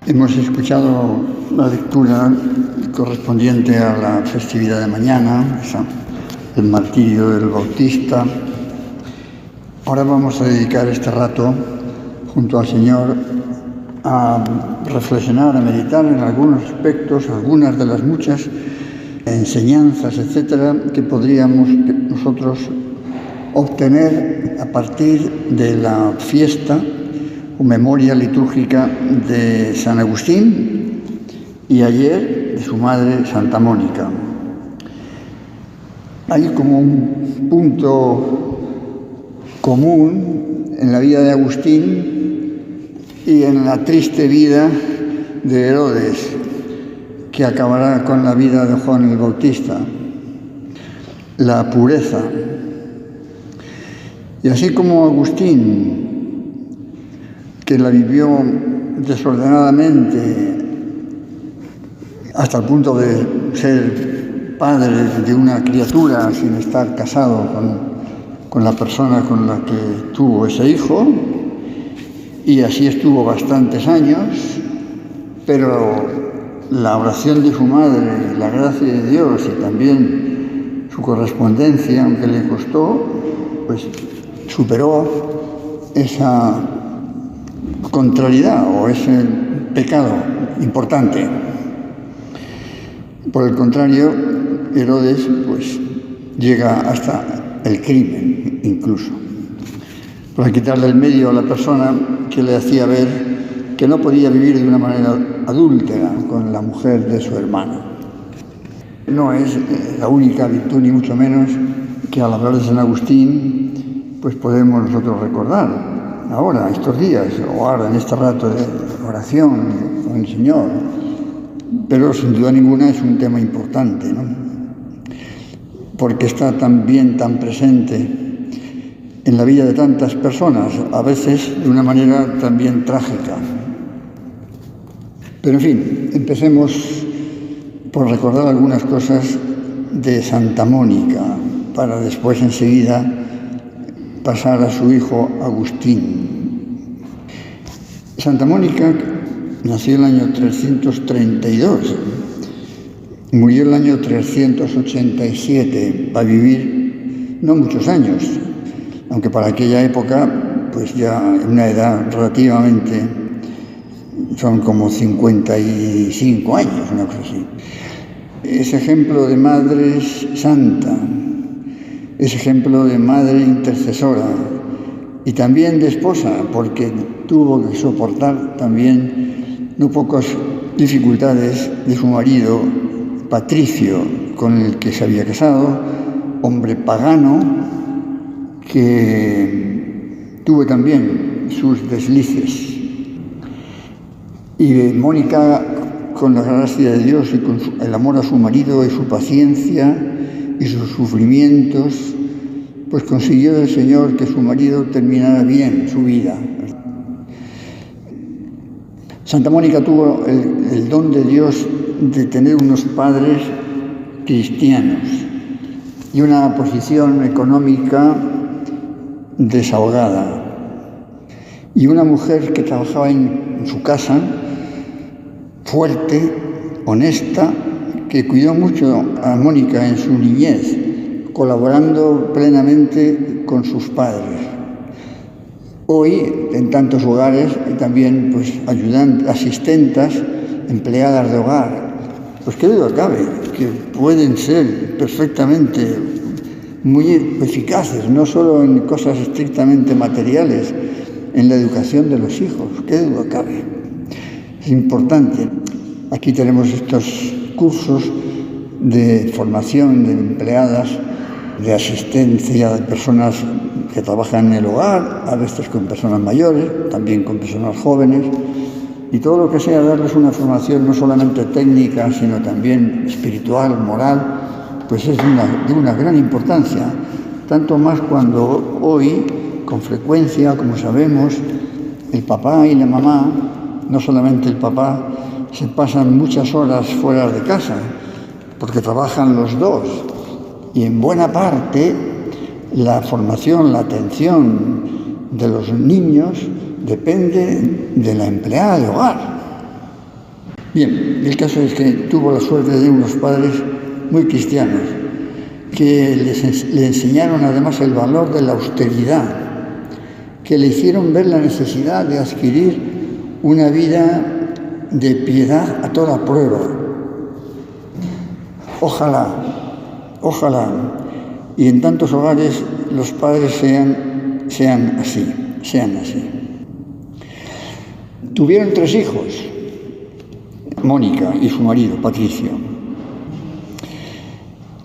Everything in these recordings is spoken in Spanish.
Hemos escuchado la lectura correspondiente a la festividad de mañana, el martirio del Bautista. Ahora vamos a dedicar este rato junto al Señor a reflexionar, a meditar en algunos aspectos, algunas de las muchas enseñanzas, etcétera, que podríamos nosotros obtener a partir de la fiesta o memoria litúrgica de San Agustín y ayer de su madre Santa Mónica. Hay como un punto común en la vida de Agustín y en la triste vida de Herodes, que acabará con la vida de Juan el Bautista: la pureza. Y así como Agustín, que la vivió desordenadamente hasta el punto de ser padre de una criatura sin estar casado con la persona con la que tuvo ese hijo, y así estuvo bastantes años, pero la oración de su madre, la gracia de Dios y también su correspondencia, aunque le costó, pues superó esa contrariedad o ese pecado importante. Por el contrario, Herodes pues llega hasta el crimen incluso, para quitarle el medio a la persona que le hacía ver que no podía vivir de una manera adúltera con la mujer de su hermano. No es la única virtud, ni mucho menos, que al hablar de San Agustín pues podemos nosotros recordar ahora, estos días, o ahora en este rato de oración con el Señor. Pero sin duda ninguna es un tema importante, ¿no? Porque está también tan presente en la vida de tantas personas, a veces de una manera también trágica. Pero en fin, empecemos por recordar algunas cosas de Santa Mónica, para después enseguida pasar a su hijo Agustín. Santa Mónica nació el año 332, murió el año 387, va a vivir no muchos años, aunque para aquella época, pues ya en una edad relativamente, son como 55 años, una cosa así. Es ejemplo de madre santa, es ejemplo de madre intercesora y también de esposa, porque tuvo que soportar también no pocas dificultades de su marido Patricio, con el que se había casado, hombre pagano, que tuvo también sus deslices. Y Mónica, con la gracia de Dios y con el amor a su marido y su paciencia y sus sufrimientos, pues consiguió del Señor que su marido terminara bien su vida. Santa Mónica tuvo el don de Dios de tener unos padres cristianos y una posición económica desahogada, y una mujer que trabajaba en su casa, fuerte, honesta, que cuidó mucho a Mónica en su niñez, colaborando plenamente con sus padres. Hoy, en tantos hogares, y también pues ayudantes, asistentas, empleadas de hogar, pues qué duda cabe que pueden ser perfectamente muy eficaces, no solo en cosas estrictamente materiales, en la educación de los hijos, qué duda cabe. Es importante. Aquí tenemos estos cursos de formación de empleadas, de asistencia de personas que trabajan en el hogar, a veces con personas mayores, también con personas jóvenes, y todo lo que sea darles una formación no solamente técnica, sino también espiritual, moral, pues es de una gran importancia, tanto más cuando hoy, con frecuencia, como sabemos, el papá y la mamá, no solamente el papá, se pasan muchas horas fuera de casa, porque trabajan los dos, y en buena parte la formación, la atención de los niños depende de la empleada de hogar. Bien, el caso es que tuvo la suerte de unos padres muy cristianos que le enseñaron además el valor de la austeridad, que le hicieron ver la necesidad de adquirir una vida de piedad a toda prueba. Ojalá, y en tantos hogares los padres sean así. Tuvieron 3 hijos, Mónica y su marido, Patricio.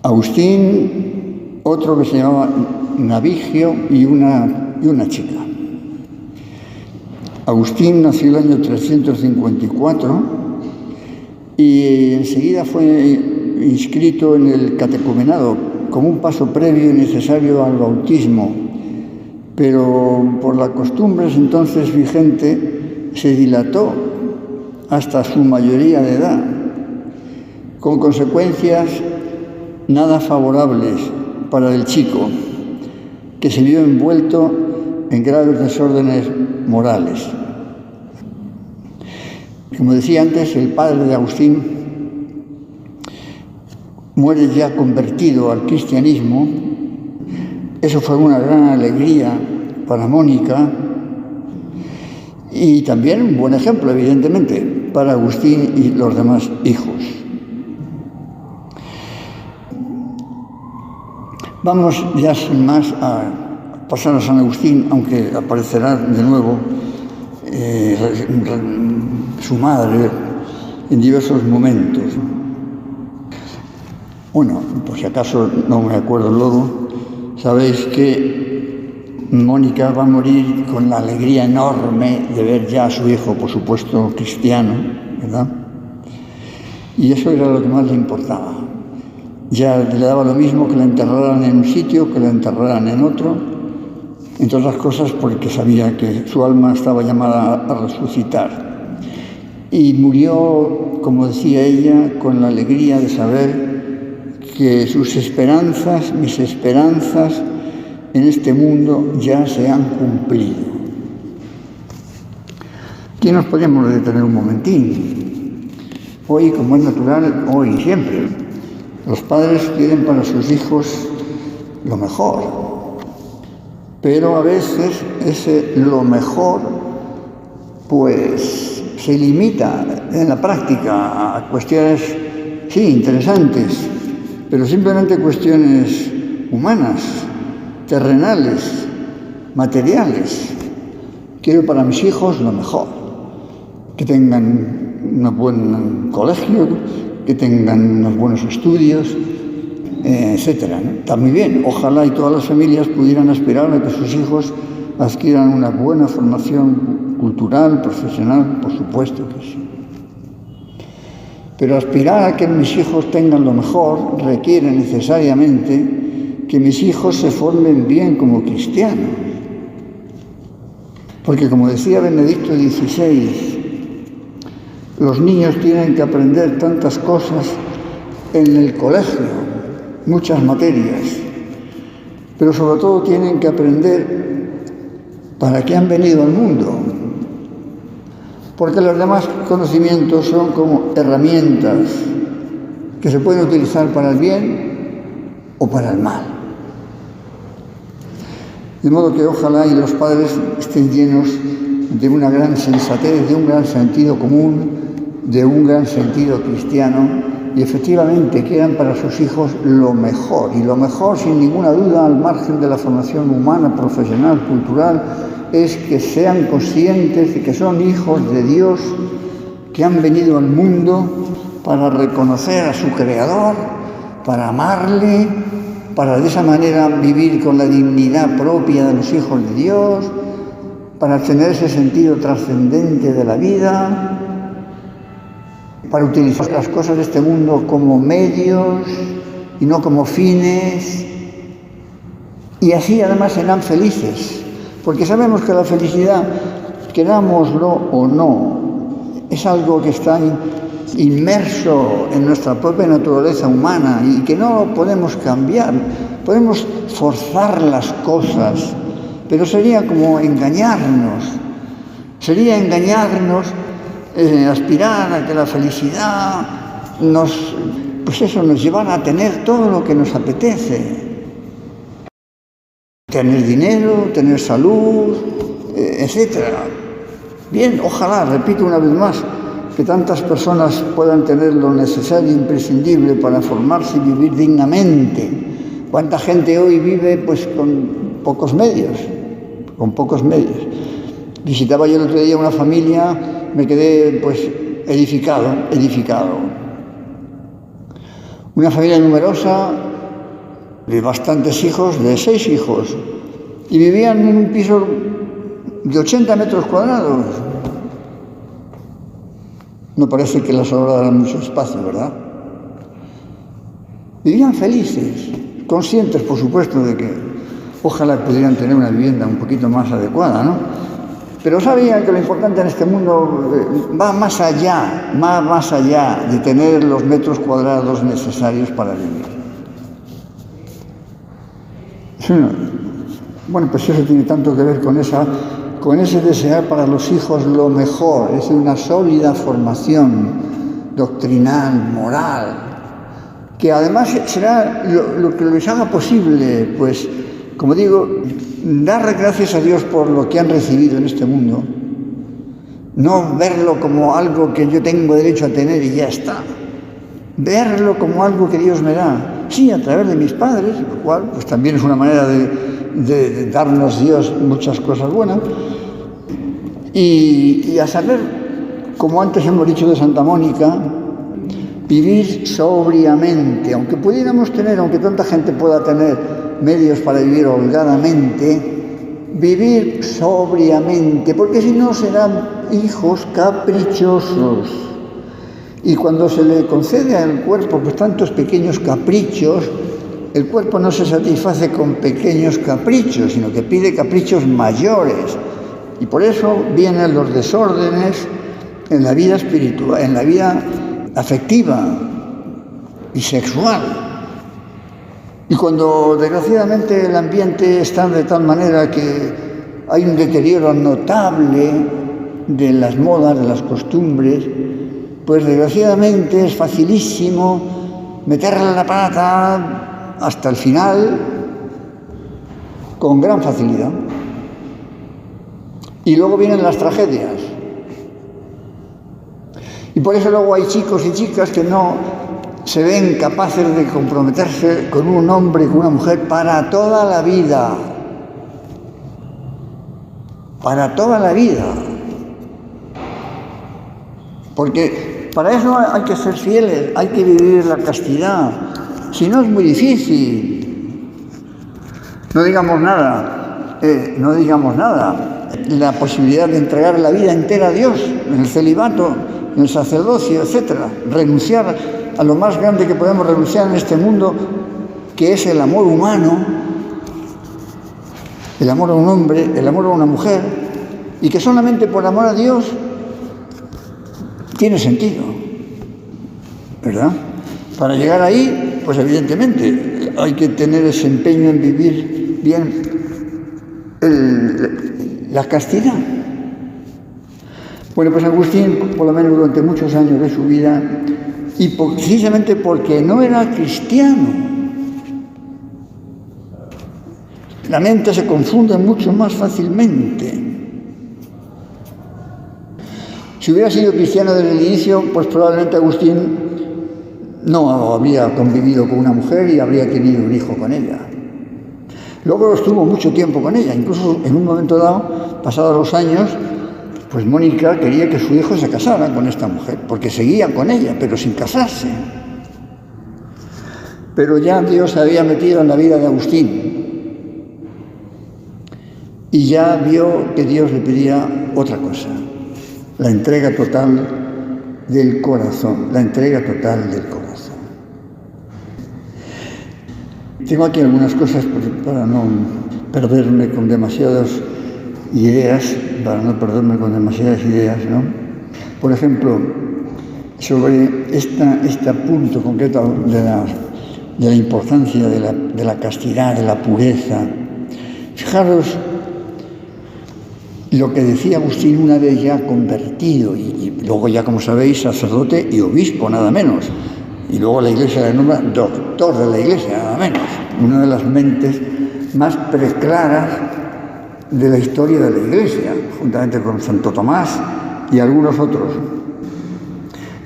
Agustín, otro que se llamaba Navigio y una chica. Agustín nació el año 354 y enseguida fue inscrito en el catecumenado como un paso previo y necesario al bautismo, pero por las costumbres entonces vigente se dilató hasta su mayoría de edad, con consecuencias nada favorables para el chico, que se vio envuelto en graves desórdenes morales. Como decía antes, el padre de Agustín muere ya convertido al cristianismo. Eso fue una gran alegría para Mónica y también un buen ejemplo, evidentemente, para Agustín y los demás hijos. Vamos ya sin más a pasar a San Agustín, aunque aparecerá de nuevo su madre en diversos momentos. Bueno, por si acaso no me acuerdo luego, sabéis que Mónica va a morir con la alegría enorme de ver ya a su hijo, por supuesto, cristiano, ¿verdad? Y eso era lo que más le importaba. Ya le daba lo mismo que la enterraran en un sitio, que la enterraran en otro, entre otras cosas porque sabía que su alma estaba llamada a resucitar. Y murió, como decía ella, con la alegría de saber que sus esperanzas, mis esperanzas en este mundo ya se han cumplido. Aquí nos podemos detener un momentín. Hoy, como es natural, hoy y siempre, los padres quieren para sus hijos lo mejor, pero a veces ese lo mejor pues se limita en la práctica a cuestiones, sí, interesantes, pero simplemente cuestiones humanas, terrenales, materiales. Quiero para mis hijos lo mejor, que tengan un buen colegio, que tengan unos buenos estudios, etcétera, ¿no? Está muy bien, ojalá y todas las familias pudieran aspirar a que sus hijos adquieran una buena formación cultural, profesional, por supuesto que sí. Pero aspirar a que mis hijos tengan lo mejor requiere necesariamente que mis hijos se formen bien como cristianos. Porque como decía Benedicto XVI, los niños tienen que aprender tantas cosas en el colegio, muchas materias, pero sobre todo tienen que aprender para qué han venido al mundo, porque los demás conocimientos son como herramientas que se pueden utilizar para el bien o para el mal. De modo que ojalá y los padres estén llenos de una gran sensatez, de un gran sentido común, de un gran sentido cristiano, y efectivamente quieran para sus hijos lo mejor, y lo mejor sin ninguna duda al margen de la formación humana, profesional, cultural, es que sean conscientes de que son hijos de Dios, que han venido al mundo para reconocer a su Creador, para amarle, para de esa manera vivir con la dignidad propia de los hijos de Dios, para tener ese sentido trascendente de la vida, para utilizar las cosas de este mundo como medios y no como fines, y así además serán felices, porque sabemos que la felicidad, querámoslo o no, es algo que está inmerso en nuestra propia naturaleza humana y que no podemos cambiar. Podemos forzar las cosas, pero sería como engañarnos, aspirar a que la felicidad nos llevara a tener todo lo que nos apetece. Tener dinero, tener salud, etc. Bien, ojalá, repito una vez más, que tantas personas puedan tener lo necesario e imprescindible para formarse y vivir dignamente. ¿Cuánta gente hoy vive pues con pocos medios? Visitaba yo el otro día una familia, me quedé pues edificado. Una familia numerosa, de bastantes hijos, de 6 hijos, y vivían en un piso de 80 metros cuadrados. No parece que les sobrara mucho espacio, ¿verdad? Vivían felices, conscientes, por supuesto, de que ojalá pudieran tener una vivienda un poquito más adecuada, ¿no? Pero sabían que lo importante en este mundo va más allá de tener los metros cuadrados necesarios para vivir. Bueno, pues eso tiene tanto que ver con ese desear para los hijos lo mejor, es una sólida formación doctrinal, moral, que además será lo que les haga posible, pues, como digo, dar gracias a Dios por lo que han recibido en este mundo, no verlo como algo que yo tengo derecho a tener y ya está, verlo como algo que Dios me da. Sí, a través de mis padres, lo cual pues también es una manera de darnos Dios muchas cosas buenas. Y a saber, como antes hemos dicho de Santa Mónica, vivir sobriamente. Aunque pudiéramos tener, aunque tanta gente pueda tener medios para vivir holgadamente, vivir sobriamente, porque si no serán hijos caprichosos. Y cuando se le concede al cuerpo pues tantos pequeños caprichos, el cuerpo no se satisface con pequeños caprichos, sino que pide caprichos mayores. Y por eso vienen los desórdenes en la vida espiritual, en la vida afectiva y sexual. Y cuando desgraciadamente el ambiente está de tal manera que hay un deterioro notable de las modas, de las costumbres, pues desgraciadamente es facilísimo meterle la pata hasta el final con gran facilidad. Y luego vienen las tragedias. Y por eso luego hay chicos y chicas que no se ven capaces de comprometerse con un hombre y con una mujer para toda la vida. Para toda la vida. Porque para eso hay que ser fieles, hay que vivir la castidad. Si no, es muy difícil. No digamos nada. La posibilidad de entregar la vida entera a Dios, en el celibato, en el sacerdocio, etc. Renunciar a lo más grande que podemos renunciar en este mundo, que es el amor humano, el amor a un hombre, el amor a una mujer, y que solamente por amor a Dios tiene sentido, ¿verdad? Para llegar ahí, pues evidentemente hay que tener ese empeño en vivir bien la castidad. Bueno, pues Agustín, por lo menos durante muchos años de su vida, y precisamente porque no era cristiano, la mente se confunde mucho más fácilmente. Si hubiera sido cristiano desde el inicio, pues probablemente Agustín no habría convivido con una mujer y habría tenido un hijo con ella. Luego estuvo mucho tiempo con ella, incluso en un momento dado, pasados los años, pues Mónica quería que su hijo se casara con esta mujer, porque seguía con ella, pero sin casarse. Pero ya Dios se había metido en la vida de Agustín y ya vio que Dios le pedía otra cosa, la entrega total del corazón, la entrega total del corazón. Tengo aquí algunas cosas para no perderme con demasiadas ideas, ¿no? Por ejemplo, sobre este punto concreto de la importancia de la castidad, de la pureza. Fijaros lo que decía Agustín una vez ya convertido y luego ya, como sabéis, sacerdote y obispo, nada menos. Y luego la Iglesia le nombra doctor de la Iglesia, nada menos. Una de las mentes más preclaras de la historia de la Iglesia, juntamente con Santo Tomás y algunos otros.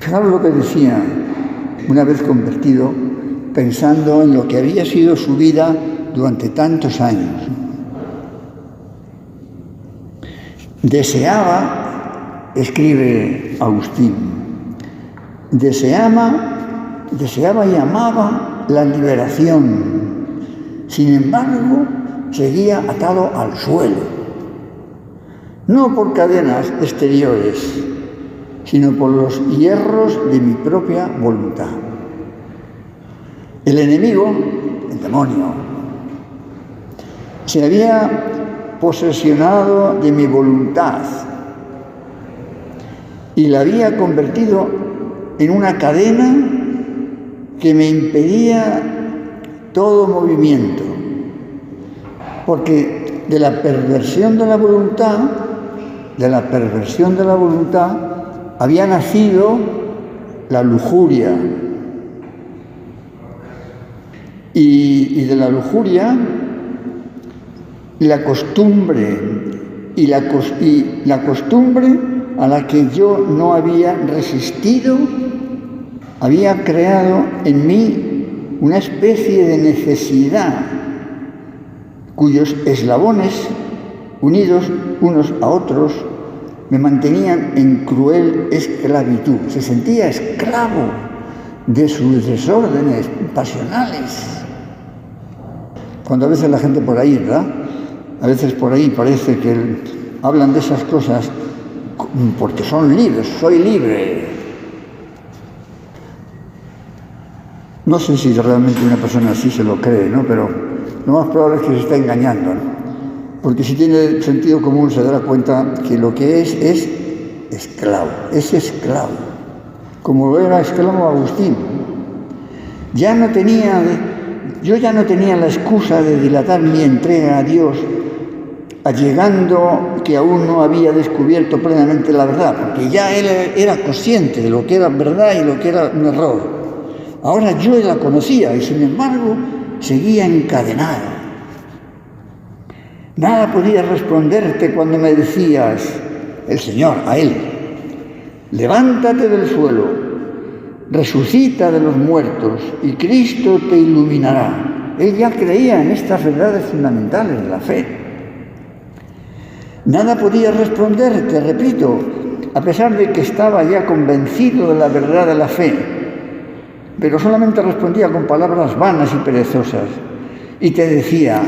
Fijaros lo que decía una vez convertido, pensando en lo que había sido su vida durante tantos años. Deseaba, escribe Agustín, deseaba y amaba la liberación. Sin embargo, seguía atado al suelo, no por cadenas exteriores, sino por los hierros de mi propia voluntad. El enemigo, el demonio, se había posesionado de mi voluntad y la había convertido en una cadena que me impedía todo movimiento, porque de la perversión de la voluntad había nacido la lujuria, y de la lujuria la costumbre, y la costumbre a la que yo no había resistido había creado en mí una especie de necesidad cuyos eslabones, unidos unos a otros, me mantenían en cruel esclavitud. Se sentía esclavo de sus desórdenes pasionales. Cuando a veces la gente por ahí, ¿verdad? A veces por ahí parece que hablan de esas cosas porque son libres, soy libre. No sé si realmente una persona así se lo cree, ¿no? Pero lo más probable es que se está engañando, ¿no? Porque si tiene sentido común se dará cuenta que lo que es esclavo, es esclavo. Como lo era esclavo Agustín. Yo ya no tenía la excusa de dilatar mi entrega a Dios, allegando que aún no había descubierto plenamente la verdad, porque ya él era consciente de lo que era verdad y lo que era un error. Ahora yo la conocía y sin embargo seguía encadenado. Nada podía responderte cuando me decías, el Señor, a él, levántate del suelo, resucita de los muertos y Cristo te iluminará. Él ya creía en estas verdades fundamentales de la fe. Nada podía responderte, repito, a pesar de que estaba ya convencido de la verdad de la fe, pero solamente respondía con palabras vanas y perezosas. Y te decía,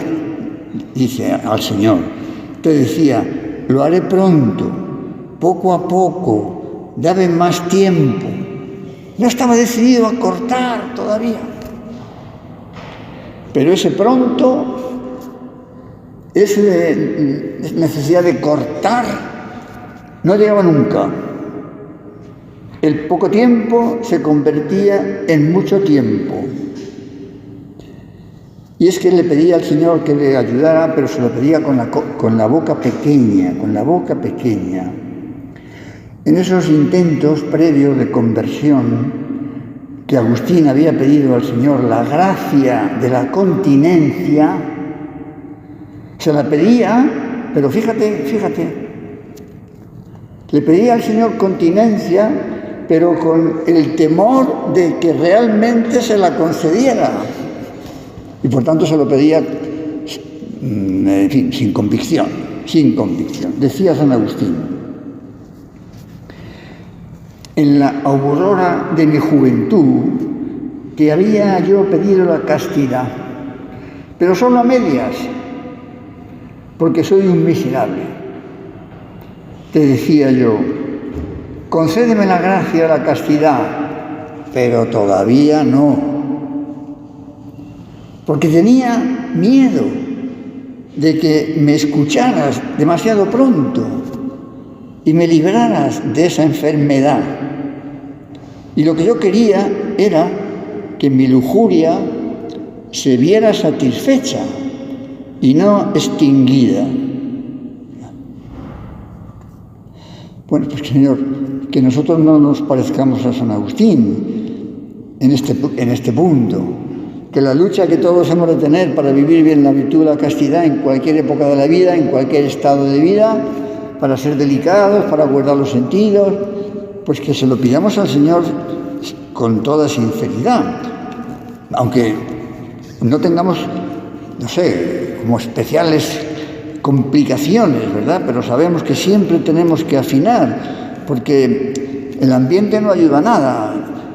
dice al Señor, te decía, lo haré pronto, poco a poco, dame más tiempo. No estaba decidido a cortar todavía. Pero ese pronto, esa necesidad de cortar, no llegaba nunca. El poco tiempo se convertía en mucho tiempo. Y es que le pedía al Señor que le ayudara, pero se lo pedía con la boca pequeña, En esos intentos previos de conversión que Agustín había pedido al Señor, la gracia de la continencia, se la pedía, pero fíjate, le pedía al Señor continencia, pero con el temor de que realmente se la concediera. Y por tanto se lo pedía, en fin, sin convicción. Decía San Agustín, en la aurora de mi juventud te había yo pedido la castidad, pero solo a medias, porque soy un miserable. Te decía yo, concédeme la gracia de la castidad, pero todavía no. Porque tenía miedo de que me escucharas demasiado pronto y me libraras de esa enfermedad. Y lo que yo quería era que mi lujuria se viera satisfecha y no extinguida. Bueno, pues Señor, que nosotros no nos parezcamos a San Agustín en este punto, que la lucha que todos hemos de tener para vivir bien la virtud de la castidad en cualquier época de la vida, en cualquier estado de vida, para ser delicados, para guardar los sentidos, pues que se lo pidamos al Señor con toda sinceridad, aunque no tengamos, no sé, como especiales complicaciones, ¿verdad? Pero sabemos que siempre tenemos que afinar, porque el ambiente no ayuda a nada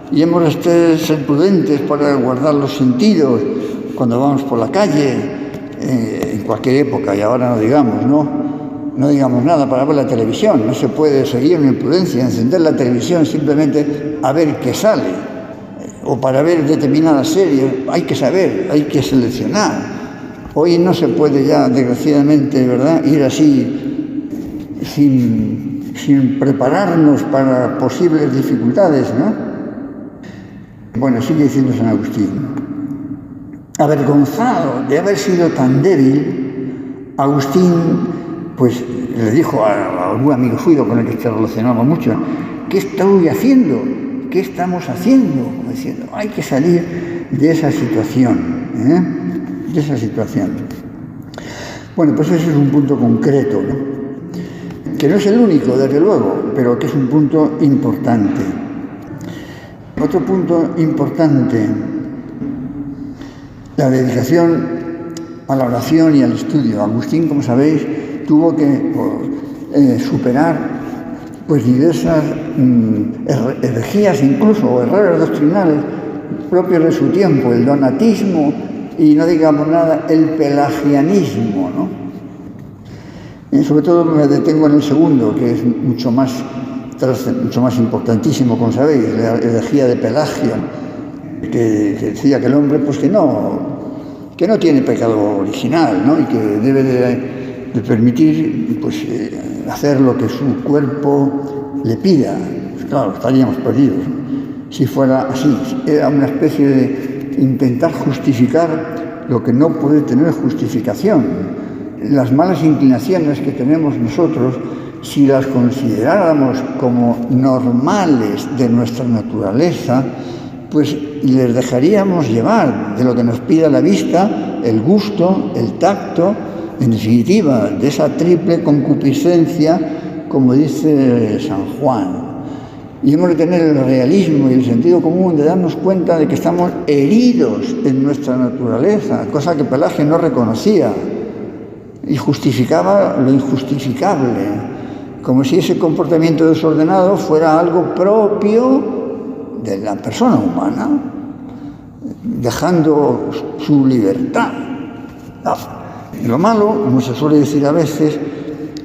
y hemos de ser prudentes para guardar los sentidos cuando vamos por la calle, en cualquier época, y ahora no digamos, no digamos nada para ver la televisión. No se puede seguir una imprudencia, encender la televisión simplemente a ver qué sale, o para ver determinadas series. Hay que saber, hay que seleccionar. Hoy no se puede ya, desgraciadamente, ¿verdad?, ir así sin prepararnos para posibles dificultades, ¿no? Bueno, sigue diciendo San Agustín: avergonzado de haber sido tan débil, Agustín pues le dijo a algún amigo suyo con el que se relacionaba mucho: ¿qué estoy haciendo? ¿Qué estamos haciendo? Como diciendo, hay que salir de esa situación, de esa situación. Bueno, pues ese es un punto concreto, ¿no?, que no es el único, desde luego, pero que es un punto importante. Otro punto importante: la dedicación a la oración y al estudio. Agustín, como sabéis, tuvo que superar pues diversas herejías, incluso, o errores doctrinales propios de su tiempo, el donatismo y, no digamos nada, el pelagianismo, ¿no? Y sobre todo me detengo en el segundo, que es mucho más importantísimo, como sabéis, la herejía de Pelagio, que decía que el hombre pues que no tiene pecado original, ¿no?, y que debe de permitir pues hacer lo que su cuerpo le pida. Pues claro, estaríamos perdidos si fuera así. Era una especie de intentar justificar lo que no puede tener justificación. Las malas inclinaciones que tenemos nosotros, si las consideráramos como normales de nuestra naturaleza, pues les dejaríamos llevar de lo que nos pida la vista, el gusto, el tacto, en definitiva, de esa triple concupiscencia, como dice San Juan. Y hemos de tener el realismo y el sentido común de darnos cuenta de que estamos heridos en nuestra naturaleza, cosa que Pelagio no reconocía, y justificaba lo injustificable, como si ese comportamiento desordenado fuera algo propio de la persona humana, dejando su libertad. Lo malo, como se suele decir a veces,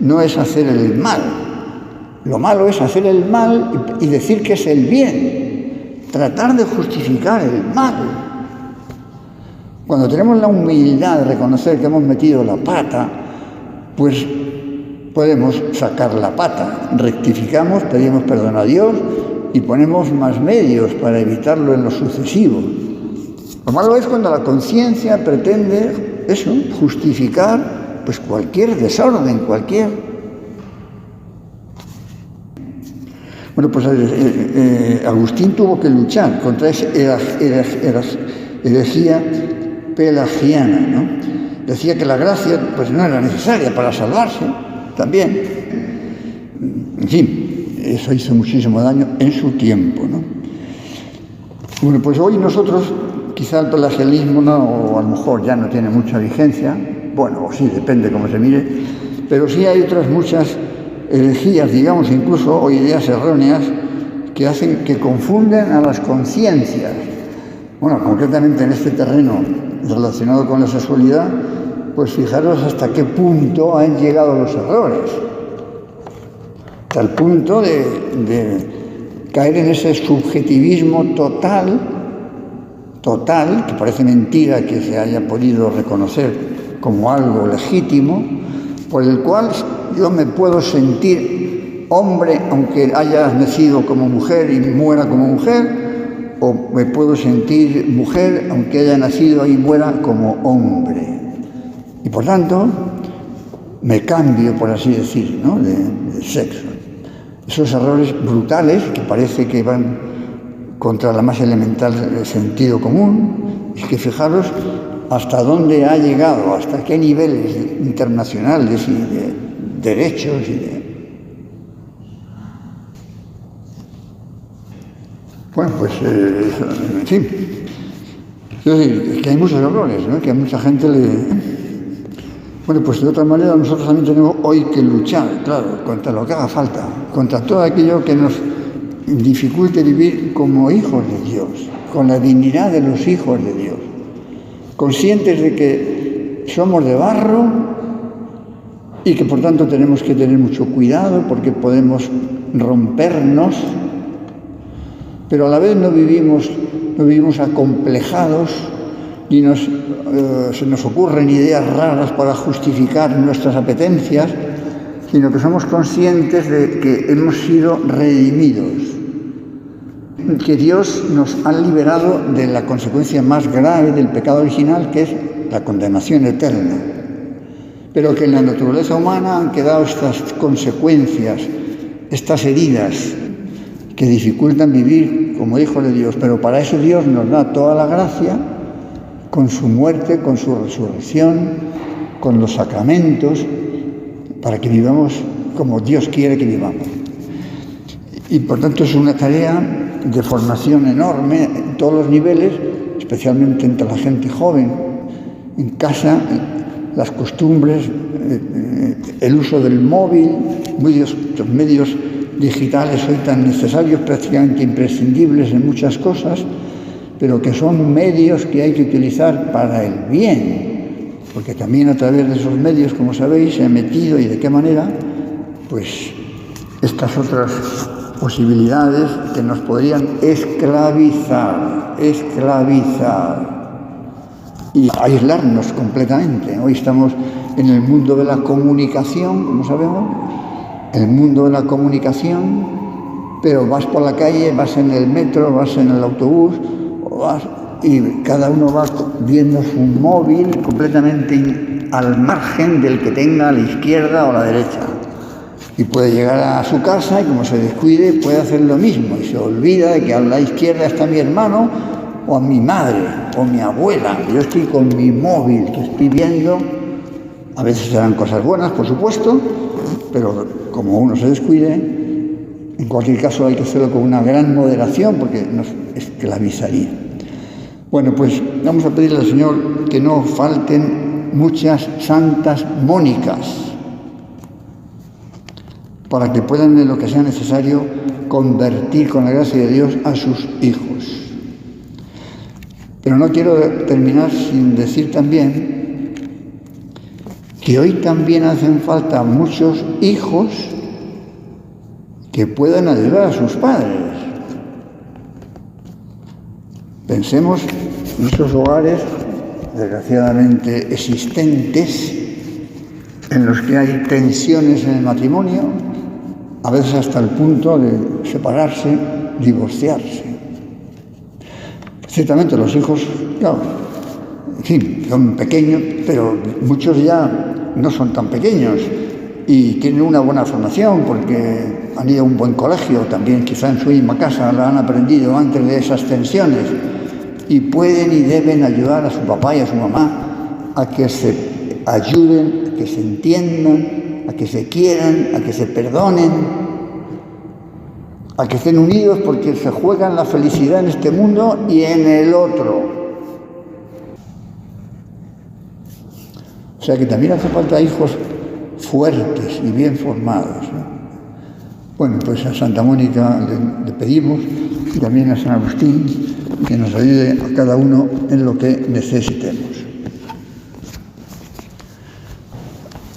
no es hacer el mal. Lo malo es hacer el mal y decir que es el bien, tratar de justificar el mal. Cuando tenemos la humildad de reconocer que hemos metido la pata, pues podemos sacar la pata, rectificamos, pedimos perdón a Dios y ponemos más medios para evitarlo en lo sucesivo. Lo malo es cuando la conciencia pretende eso, justificar pues cualquier desorden, Bueno, pues Agustín tuvo que luchar contra esa herejía pelagiana, ¿no? Decía que la gracia pues no era necesaria para salvarse, también. En fin, eso hizo muchísimo daño en su tiempo, ¿no? Bueno, pues hoy nosotros, quizá el pelagianismo o a lo mejor ya no tiene mucha vigencia, bueno, o sí, depende cómo se mire, pero sí hay otras muchas herejías, digamos, incluso o ideas erróneas que confunden a las conciencias. Bueno, concretamente en este terreno relacionado con la sexualidad, pues fijaros hasta qué punto han llegado los errores, hasta el punto de caer en ese subjetivismo total, que parece mentira que se haya podido reconocer como algo legítimo, por el cual yo me puedo sentir hombre aunque haya nacido como mujer y muera como mujer, o me puedo sentir mujer aunque haya nacido y muera como hombre. Y por tanto, me cambio, por así decir, ¿no?, de sexo. esos errores brutales que parece que van contra la más elemental sentido común. Es que fijaros hasta dónde ha llegado, hasta qué niveles internacionales y de derechos y de... Bueno, pues, en fin. Es decir, que hay muchos errores, ¿no? Que a mucha gente le... Bueno, pues de otra manera nosotros también tenemos hoy que luchar, claro, contra lo que haga falta, contra todo aquello que nos dificulte vivir como hijos de Dios, con la dignidad de los hijos de Dios, conscientes de que somos de barro y que por tanto tenemos que tener mucho cuidado porque podemos rompernos, pero a la vez no vivimos acomplejados ni se nos ocurren ideas raras para justificar nuestras apetencias, sino que somos conscientes de que hemos sido redimidos, que Dios nos ha liberado de la consecuencia más grave del pecado original, que es la condenación eterna, pero que en la naturaleza humana han quedado estas consecuencias, estas heridas que dificultan vivir como hijos de Dios, pero para eso Dios nos da toda la gracia con su muerte, con su resurrección, con los sacramentos, para que vivamos como Dios quiere que vivamos. Y por tanto es una tarea de formación enorme en todos los niveles, especialmente entre la gente joven, en casa, las costumbres, el uso del móvil, los medios digitales hoy tan necesarios, prácticamente imprescindibles en muchas cosas, pero que son medios que hay que utilizar para el bien, porque también a través de esos medios, como sabéis, se ha metido, y de qué manera, pues estas otras posibilidades que nos podrían esclavizar y aislarnos completamente. Hoy estamos en el mundo de la comunicación, como sabemos, el mundo de la comunicación, pero vas por la calle, vas en el metro, vas en el autobús, y cada uno va viendo su móvil completamente al margen del que tenga a la izquierda o a la derecha. Y puede llegar a su casa y como se descuide puede hacer lo mismo y se olvida de que a la izquierda está mi hermano o a mi madre o mi abuela. Yo estoy con mi móvil que estoy viendo. A veces serán cosas buenas, por supuesto, pero como uno se descuide, en cualquier caso hay que hacerlo con una gran moderación porque nos esclavizaría. Bueno, pues vamos a pedirle al Señor que no falten muchas santas Mónicas para que puedan, en lo que sea necesario, convertir con la gracia de Dios a sus hijos. Pero no quiero terminar sin decir también que hoy también hacen falta muchos hijos que puedan ayudar a sus padres. Pensemos en esos hogares, desgraciadamente existentes, en los que hay tensiones en el matrimonio, a veces hasta el punto de separarse, divorciarse. Ciertamente los hijos, claro, en fin, son pequeños, pero muchos ya no son tan pequeños y tienen una buena formación porque han ido a un buen colegio, también quizá en su misma casa la han aprendido antes de esas tensiones y pueden y deben ayudar a su papá y a su mamá a que se ayuden, a que se entiendan, a que se quieran, a que se perdonen, a que estén unidos porque se juegan la felicidad en este mundo y en el otro. O sea que también hace falta hijos fuertes y bien formados, ¿no? Bueno, pues a Santa Mónica le pedimos, y también a San Agustín, que nos ayude a cada uno en lo que necesitemos.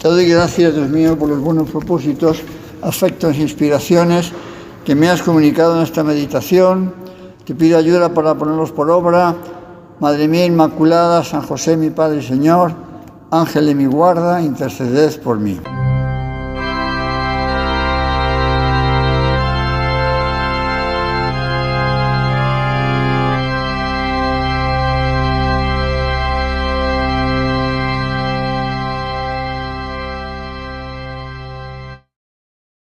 Te doy gracias, Dios mío, por los buenos propósitos, afectos e inspiraciones que me has comunicado en esta meditación. Te pido ayuda para ponerlos por obra. Madre mía Inmaculada, San José, mi Padre y Señor, Ángel de mi guarda, interceded por mí.